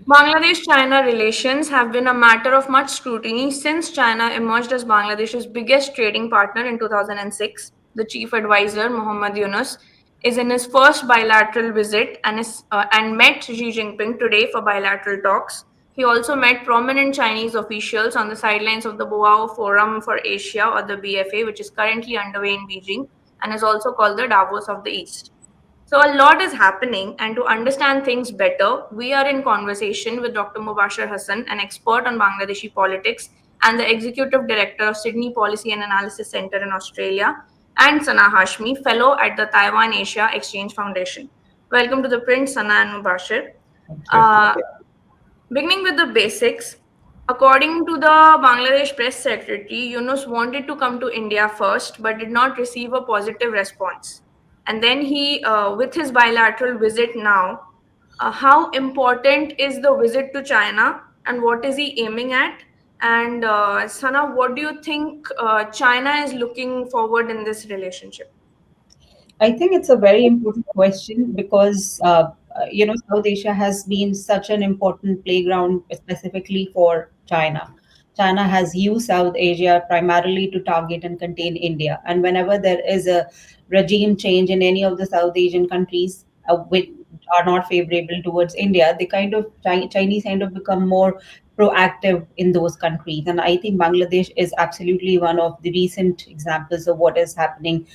Bangladesh-China relations have been a matter of much scrutiny since China emerged as Bangladesh's biggest trading partner in 2006. The Chief Adviser, Muhammad Yunus, is in his first bilateral visit and met Xi Jinping today for bilateral talks. He also met prominent Chinese officials on the sidelines of the Boao Forum for Asia, or the BFA, which is currently underway in Beijing and is also called the Davos of the East. So, a lot is happening, and to understand things better, we are in conversation with Dr. Mubashar Hasan, an expert on Bangladeshi politics and the executive director of Sydney Policy and Analysis Center in Australia, and Sana Hashmi, fellow at the Taiwan Asia Exchange Foundation. Welcome to the print, Sana and Mubashar. Thank you. Uh, Beginning with the basics, according to the Bangladesh press secretary, Yunus wanted to come to India first but did not receive a positive response. And then with his bilateral visit now, how important is the visit to China and what is he aiming at? And Sana, what do you think China is looking forward in this relationship? I think it's a very important question because South Asia has been such an important playground specifically for China. China has used South Asia primarily to target and contain India, and whenever there is a regime change in any of the South Asian countries which are not favorable towards India, they kind of Chinese kind of become more proactive in those countries, and I think Bangladesh is absolutely one of the recent examples of what is happening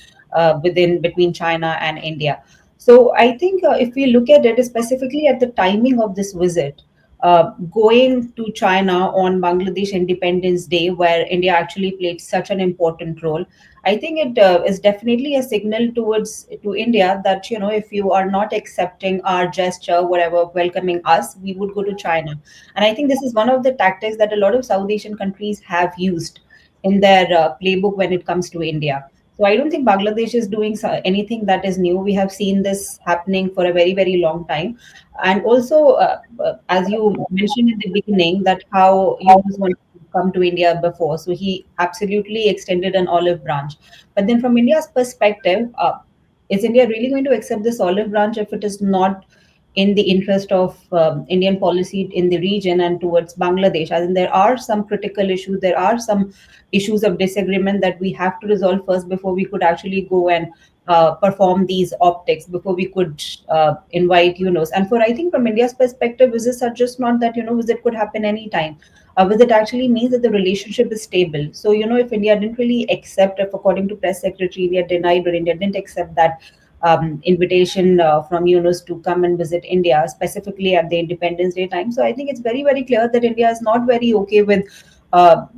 within between China and India. So I think if we look at it specifically at the timing of this visit, going to China on Bangladesh Independence Day, where India actually played such an important role, I think it is definitely a signal towards to India that if you are not accepting our gesture, whatever, welcoming us, we would go to China. And I think this is one of the tactics that a lot of South Asian countries have used in their playbook when it comes to India. So I don't think Bangladesh is doing anything that is new. We have seen this happening for a very, very long time. And also, as you mentioned in the beginning, that how Yunus wanted to come to India before. So he absolutely extended an olive branch. But then from India's perspective, is India really going to accept this olive branch if it is not in the interest of Indian policy in the region and towards Bangladesh? As in, there are some critical issues, there are some issues of disagreement that we have to resolve first before we could actually go and perform these optics, before we could invite Yunus. And for, I think, from India's perspective, visits are just not that, visit could happen anytime. A visit actually means that the relationship is stable. So, if India didn't really accept, if according to press secretary, India denied or India didn't accept that invitation from Yunus to come and visit India, specifically at the Independence Day time. So I think it's very, very clear that India is not very okay with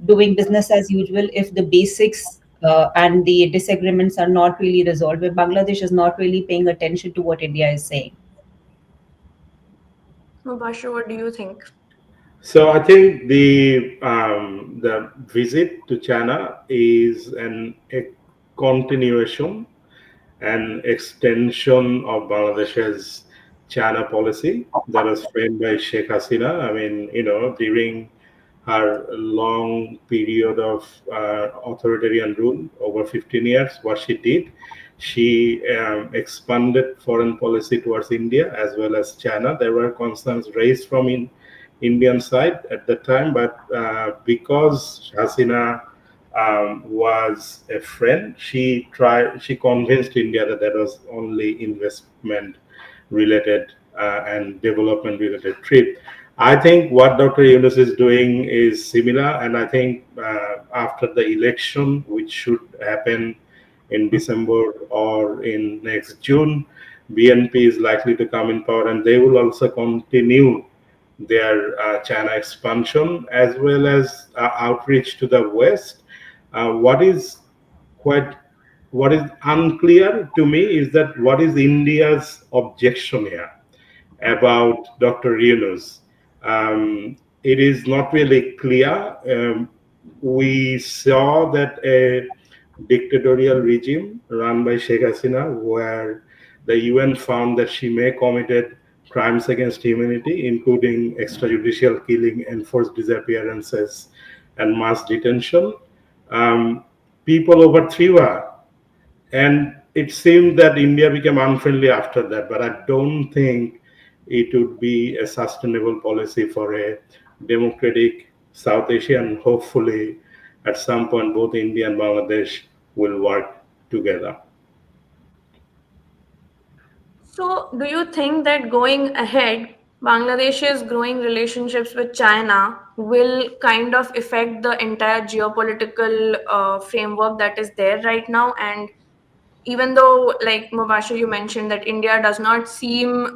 doing business as usual if the basics and the disagreements are not really resolved, if Bangladesh is not really paying attention to what India is saying. Mubashar, what do you think? So I think the visit to China is a continuation and extension of Bangladesh's China policy that was framed by Sheikh Hasina. I mean, during her long period of authoritarian rule over 15 years, what she did, she expanded foreign policy towards India as well as China. There were concerns raised from Indian side at the time, but because Hasina was a friend, she convinced India that that was only investment related and development related trip. I think what Dr. Yunus is doing is similar, and I think after the election, which should happen in December or in next June, BNP is likely to come in power, and they will also continue their China expansion as well as outreach to the West. What is quite what is unclear to me is that what is India's objection here about Dr. Yunus. It is not really clear. We saw that a dictatorial regime run by Sheikh Hasina, where the UN found that she may committed crimes against humanity, including extrajudicial killing, enforced disappearances, and mass detention. Um, People overthrew her, and it seemed that India became unfriendly after that. But I don't think it would be a sustainable policy for a democratic South Asia, and hopefully at some point both India and Bangladesh will work together. So, do you think that going ahead, Bangladesh's growing relationships with China will kind of affect the entire geopolitical framework that is there right now? And even though, like Mubashir, you mentioned that India does not seem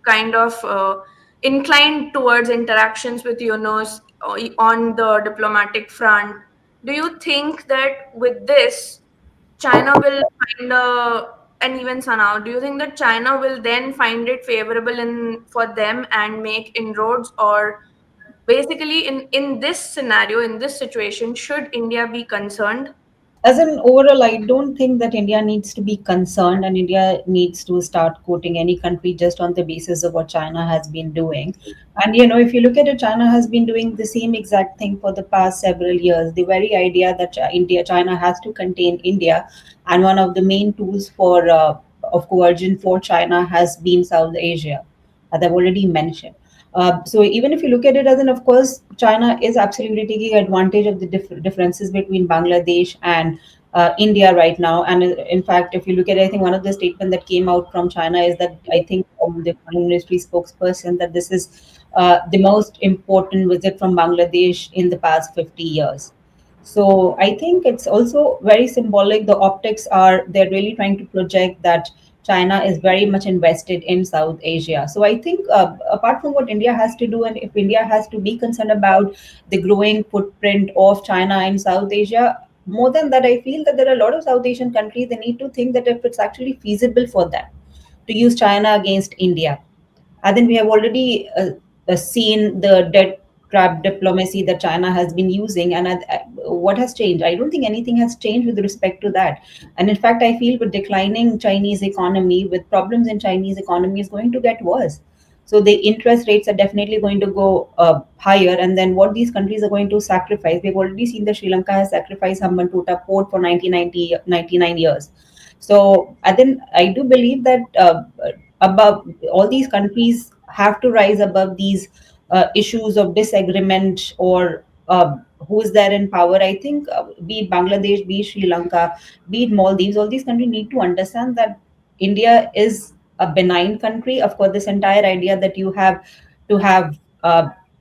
kind of inclined towards interactions with Yunus on the diplomatic front, do you think that with this, China will find and even Sana, do you think that China will then find it favorable in for them and make inroads, or basically in this scenario, in this situation, should India be concerned? As an overall, I don't think that India needs to be concerned and India needs to start quoting any country just on the basis of what China has been doing. And if you look at it, China has been doing the same exact thing for the past several years. The very idea that China has to contain India, and one of the main tools for of coercion for China has been South Asia, as I've already mentioned. So even if you look at it as an, of course, China is absolutely taking advantage of the differences between Bangladesh and India right now. And in fact, if you look at it, I think one of the statements that came out from China is that I think from the foreign ministry spokesperson that this is the most important visit from Bangladesh in the past 50 years. So I think it's also very symbolic. The optics are they're really trying to project that China is very much invested in South Asia. So I think apart from what India has to do, and if India has to be concerned about the growing footprint of China in South Asia, more than that, I feel that there are a lot of South Asian countries. They need to think that if it's actually feasible for them to use China against India, I think we have already seen the debt trap diplomacy that China has been using. And what has changed? I don't think anything has changed with respect to that. And in fact, I feel with declining Chinese economy, with problems in Chinese economy, is going to get worse. So the interest rates are definitely going to go higher. And then what these countries are going to sacrifice? We've already seen that Sri Lanka has sacrificed Hambantota port for 99 years. So I do believe that above all these countries have to rise above these issues of disagreement or who is there in power. I think be it Bangladesh, be it Sri Lanka, be it Maldives, all these countries need to understand that India is a benign country. Of course, this entire idea that you have to have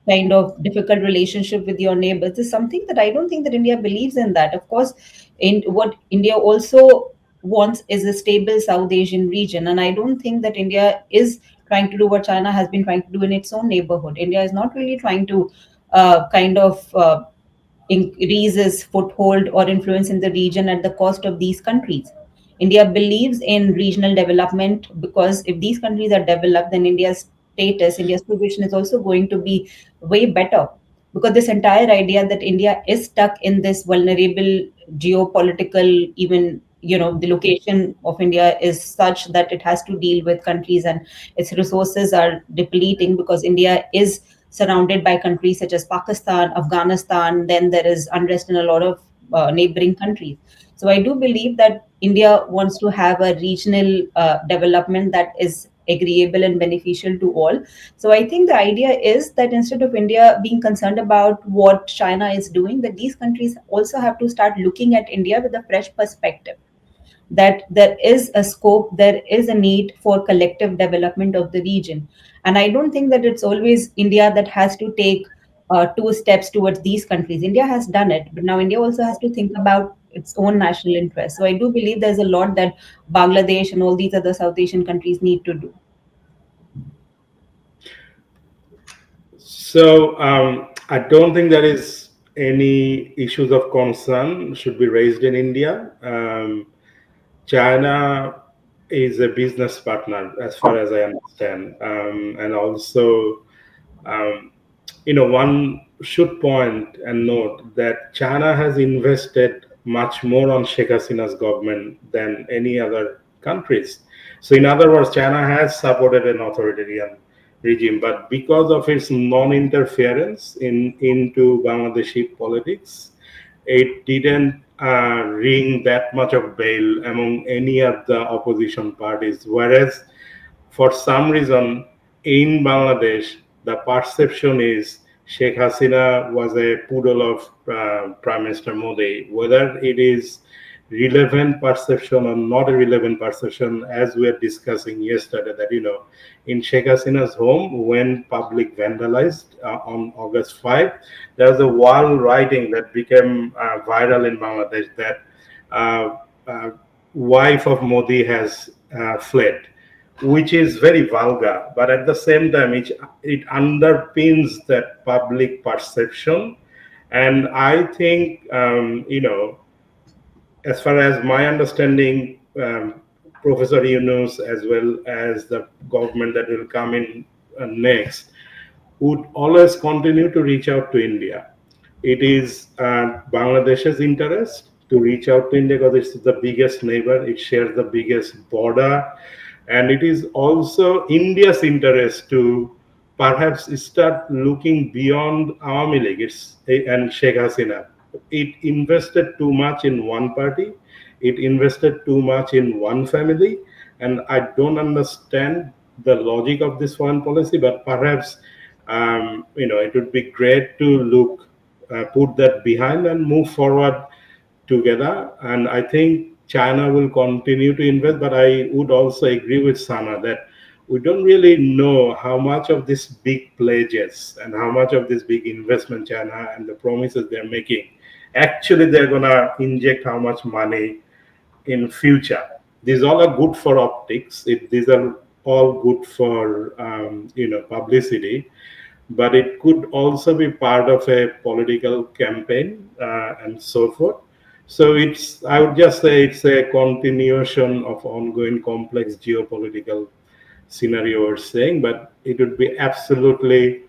kind of difficult relationship with your neighbors is something that I don't think that India believes in that. Of course, in what India also wants is a stable South Asian region. And I don't think that India is trying to do what China has been trying to do in its own neighborhood. India is not really trying to kind of increase its foothold or influence in the region at the cost of these countries. India believes in regional development because if these countries are developed, then India's position is also going to be way better. Because this entire idea that India is stuck in this vulnerable geopolitical, even the location of India is such that it has to deal with countries and its resources are depleting because India is surrounded by countries such as Pakistan, Afghanistan. Then there is unrest in a lot of neighboring countries. So I do believe that India wants to have a regional development that is agreeable and beneficial to all. So I think the idea is that instead of India being concerned about what China is doing, that these countries also have to start looking at India with a fresh perspective, that there is a scope, there is a need for collective development of the region. And I don't think that it's always India that has to take two steps towards these countries. India has done it, but now India also has to think about its own national interests. So I do believe there's a lot that Bangladesh and all these other South Asian countries need to do. So I don't think there is any issues of concern should be raised in India. China is a business partner, as far as I understand, and also, um, one should point and note that China has invested much more on Sheikh Hasina's government than any other countries. So, in other words, China has supported an authoritarian regime, but because of its non-interference into Bangladeshi politics, it didn't ring that much of bell among any of the opposition parties. Whereas, for some reason, in Bangladesh, the perception is Sheikh Hasina was a poodle of Prime Minister Modi. Whether it is relevant perception or not a relevant perception, as we were discussing yesterday, that in Sheikh Hasina's home, when public vandalized on August 5, there was a wall writing that became viral in Bangladesh that uh, uh, wife of Modi has fled, which is very vulgar, but at the same time, it underpins that public perception. And I think, as far as my understanding, Professor Yunus, as well as the government that will come in next, would always continue to reach out to India. It is Bangladesh's interest to reach out to India because it's the biggest neighbor, it shares the biggest border, and it is also India's interest to perhaps start looking beyond Awami League and Sheikh Hasina. It invested too much in one party, it invested too much in one family, and I don't understand the logic of this foreign policy, but perhaps it would be great to put that behind and move forward together. And I think China will continue to invest, but I would also agree with Sana that we don't really know how much of these big pledges and how much of this big investment China and the promises they're making actually they're gonna inject how much money in future. These all are good for optics. These are all good for publicity, but it could also be part of a political campaign and so forth. So I would just say it's a continuation of ongoing complex geopolitical scenario we're saying, but it would be absolutely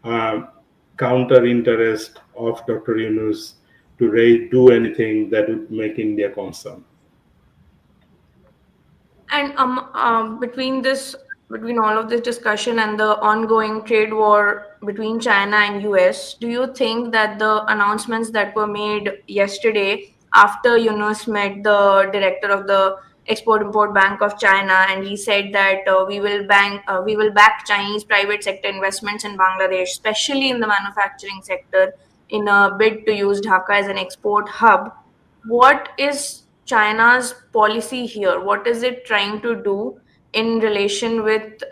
um, counter interest of Dr. Yunus to do anything that would make India concerned. And between all of this discussion and the ongoing trade war between China and US, do you think that the announcements that were made yesterday after Yunus met the director of the Export Import Bank of China, and he said that we will back Chinese private sector investments in Bangladesh, especially in the manufacturing sector, in a bid to use Dhaka as an export hub? What is China's policy here? What is it trying to do in relation with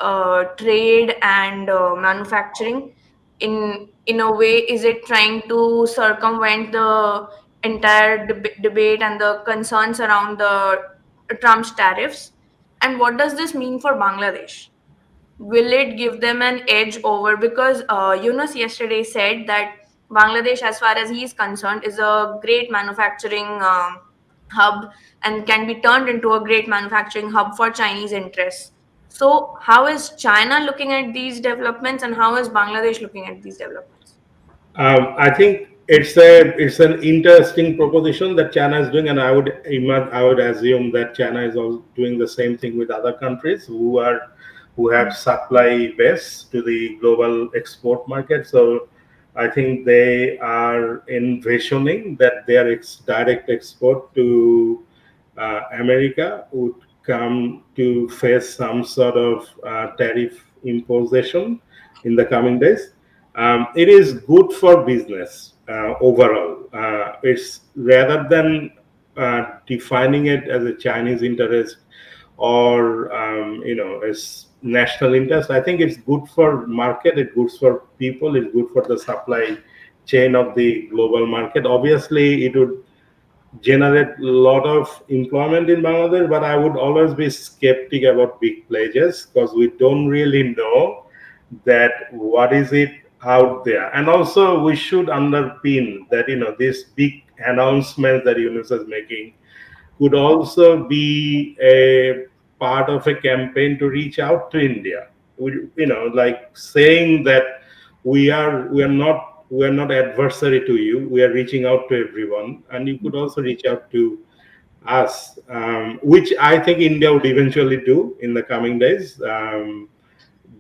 trade and manufacturing? In a way, is it trying to circumvent the entire debate and the concerns around the Trump's tariffs? And what does this mean for Bangladesh? Will it give them an edge over? Because Yunus yesterday said that Bangladesh, as far as he is concerned, is a great manufacturing hub and can be turned into a great manufacturing hub for Chinese interests. So how is China looking at these developments, and how is Bangladesh looking at these developments? I think it's an interesting proposition that China is doing, and I would assume that China is also doing the same thing with other countries who have supply base to the global export market. So I think they are envisioning that their direct export to America would come to face some sort of tariff imposition in the coming days. It is good for business overall. It's rather than defining it as a Chinese interest or as national interest. I think it's good for market. It's good for people. It's good for the supply chain of the global market. Obviously, it would generate a lot of employment in Bangladesh, but I would always be skeptic about big pledges because we don't really know that what is it out there. And also we should underpin that this big announcement that Yunus is making could also be a part of a campaign to reach out to India. Like saying that we are not adversary to you. We are reaching out to everyone, and you could also reach out to us, which I think India would eventually do in the coming days.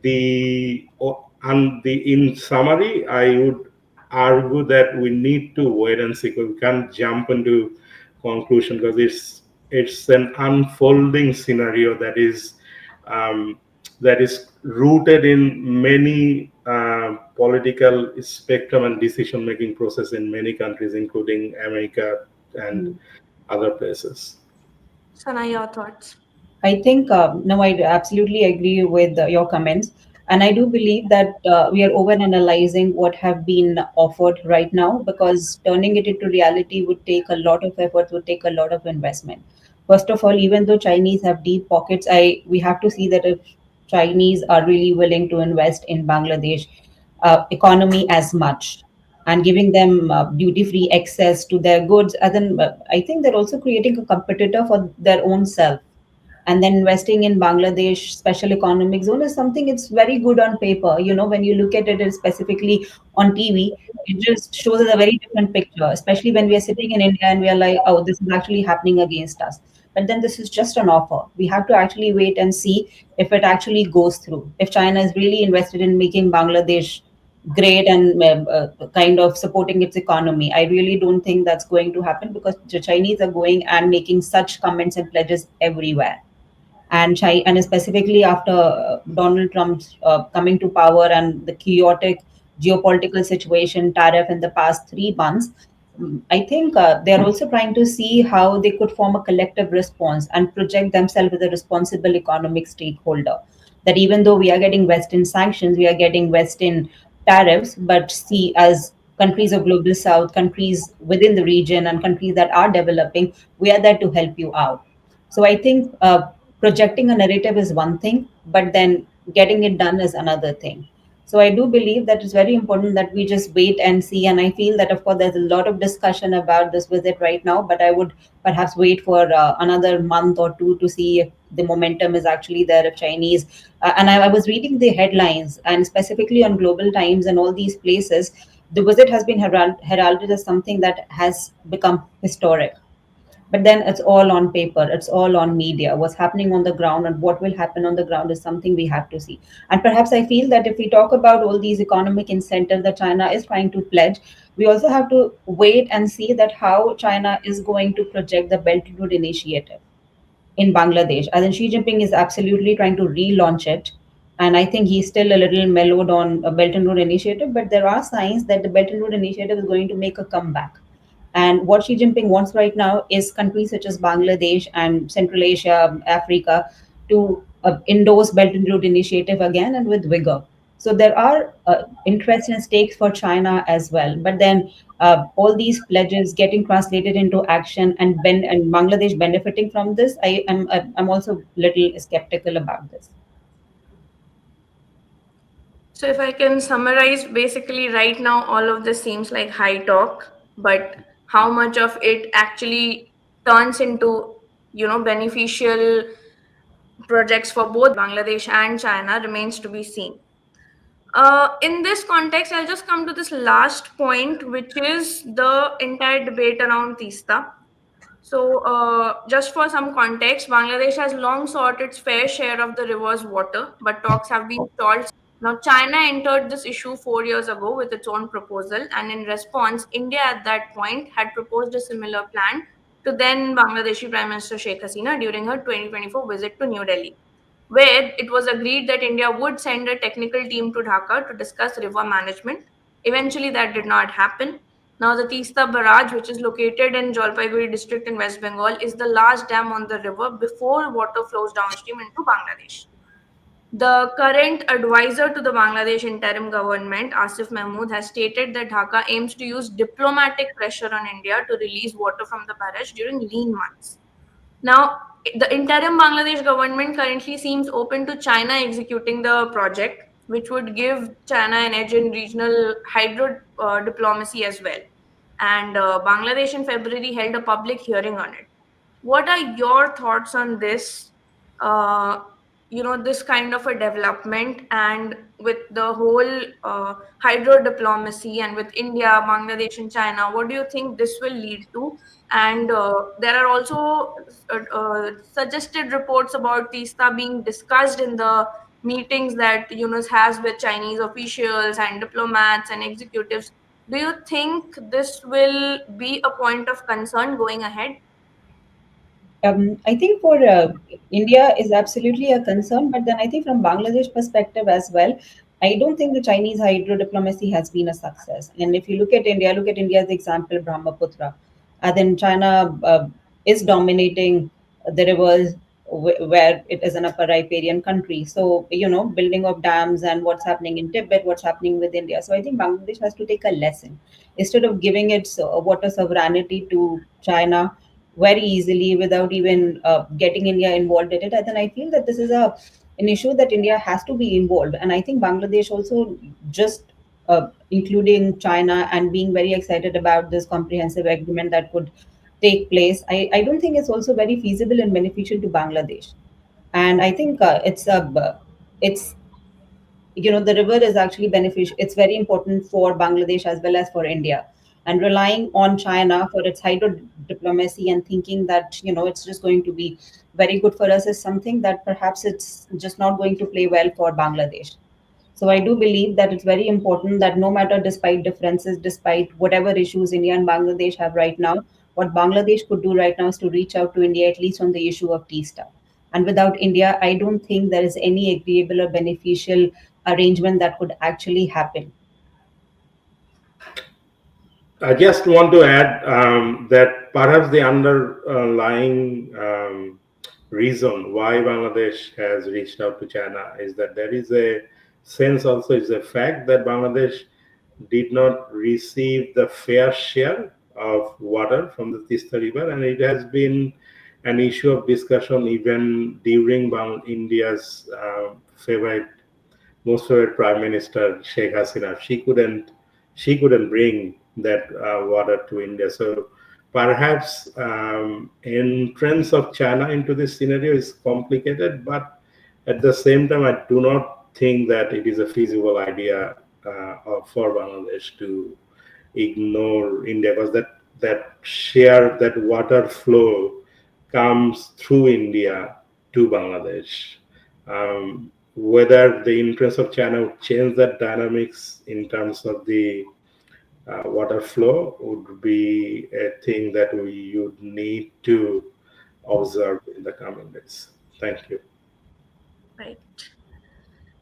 In summary, I would argue that we need to wait and see. 'Cause we can't jump into conclusion because it's an unfolding scenario um, that is rooted in many political spectrum and decision making process in many countries, including America and Mm. other places. Sana, your thoughts? I think, no, I absolutely agree with your comments. And I do believe that we are over analyzing what have been offered right now, because turning it into reality would take a lot of effort, would take a lot of investment. First of all, even though Chinese have deep pockets, we have to see that if Chinese are really willing to invest in Bangladesh economy as much, and giving them duty free access to their goods, and then I think they're also creating a competitor for their own self. And then investing in Bangladesh special economic zone is something, it's very good on paper. When you look at it specifically on TV, it just shows us a very different picture, especially when we are sitting in India and we are like, oh, this is actually happening against us. But then this is just an offer. We have to actually wait and see if it actually goes through. If China is really invested in making Bangladesh great and kind of supporting its economy, I really don't think that's going to happen, because the Chinese are going and making such comments and pledges everywhere. And specifically after Donald Trump's coming to power and the chaotic geopolitical situation, tariff in the past 3 months, I think they are also trying to see how they could form a collective response and project themselves as a responsible economic stakeholder. That even though we are getting Western sanctions, we are getting Western tariffs, but see, as countries of global south, countries within the region, and countries that are developing, we are there to help you out. So I think projecting a narrative is one thing, but then getting it done is another thing. So I do believe that it's very important that we just wait and see. And I feel that, of course, there's a lot of discussion about this visit right now, but I would perhaps wait for another month or two to see if the momentum is actually there. If Chinese, I was reading the headlines, and specifically on Global Times and all these places, the visit has been heralded as something that has become historic. But then it's all on paper, it's all on media. What's happening on the ground and what will happen on the ground is something we have to see. And perhaps I feel that if we talk about all these economic incentives that China is trying to pledge, we also have to wait and see that how China is going to project the Belt and Road Initiative in Bangladesh. As in, Xi Jinping is absolutely trying to relaunch it. And I think he's still a little mellowed on a Belt and Road Initiative, but there are signs that the Belt and Road Initiative is going to make a comeback. And what Xi Jinping wants right now is countries such as Bangladesh and Central Asia, Africa, to endorse Belt and Road Initiative again and with vigor. So there are interests and stakes for China as well. But then all these pledges getting translated into action, and Bangladesh benefiting from this, I'm also little skeptical about this. So, if I can summarize, basically, right now, all of this seems like high talk, but how much of it actually turns into, beneficial projects for both Bangladesh and China remains to be seen. In this context, I'll just come to this last point, which is the entire debate around Teesta. So, just for some context, Bangladesh has long sought its fair share of the river's water, but talks have been stalled. Now, China entered this issue 4 years ago with its own proposal, and in response, India at that point had proposed a similar plan to then Bangladeshi Prime Minister Sheikh Hasina during her 2024 visit to New Delhi, where it was agreed that India would send a technical team to Dhaka to discuss river management. Eventually, that did not happen. Now, the Teesta Barrage, which is located in Jalpaiguri district in West Bengal, is the last dam on the river before water flows downstream into Bangladesh. The current advisor to the Bangladesh interim government, Asif Mahmood, has stated that Dhaka aims to use diplomatic pressure on India to release water from the barrage during lean months. Now, the interim Bangladesh government currently seems open to China executing the project, which would give China an edge in regional hydro diplomacy as well. And Bangladesh in February held a public hearing on it. What are your thoughts on this? Uh, this kind of a development, and with the whole hydro diplomacy, and with India, Bangladesh, and China, what do you think this will lead to? And there are also suggested reports about Teesta being discussed in the meetings that Yunus has with Chinese officials and diplomats and executives. Do you think this will be a point of concern going ahead? I think for India is absolutely a concern, but then I think from Bangladesh perspective as well, I don't think the Chinese hydro diplomacy has been a success. And if you look at India's example, Brahmaputra. Then China is dominating the rivers where it is an upper riparian country. So, building of dams and what's happening in Tibet, what's happening with India. So I think Bangladesh has to take a lesson. Instead of giving its water sovereignty to China very easily without even getting India involved in it, and then I feel that this is an issue that India has to be involved. And I think Bangladesh also just including China and being very excited about this comprehensive agreement that could take place. I don't think it's also very feasible and beneficial to Bangladesh. And I think it's the river is actually beneficial. It's very important for Bangladesh as well as for India. And relying on China for its hydro diplomacy and thinking that it's just going to be very good for us is something that perhaps it's just not going to play well for Bangladesh. So I do believe that it's very important that no matter, despite differences, despite whatever issues India and Bangladesh have right now, what Bangladesh could do right now is to reach out to India, at least on the issue of Teesta. And without India, I don't think there is any agreeable or beneficial arrangement that could actually happen. I just want to add that perhaps the underlying reason why Bangladesh has reached out to China is that there is a sense, also is a fact, that Bangladesh did not receive the fair share of water from the Teesta River, and it has been an issue of discussion even during India's favorite most favorite Prime Minister Sheikh Hasina. She couldn't bring that water to India. So perhaps entrance of China into this scenario is complicated, but at the same time, I do not think that it is a feasible idea for Bangladesh to ignore India, because that water flow comes through India to Bangladesh. Whether the interest of China would change that dynamics in terms of the water flow would be a thing that we would need to observe in the coming days. Thank you. Right.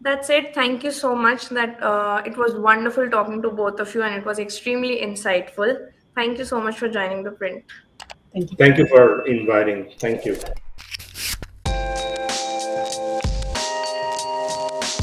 That's it. Thank you so much. That it was wonderful talking to both of you, and it was extremely insightful. Thank you so much for joining the print. Thank you. Thank you for inviting. Thank you.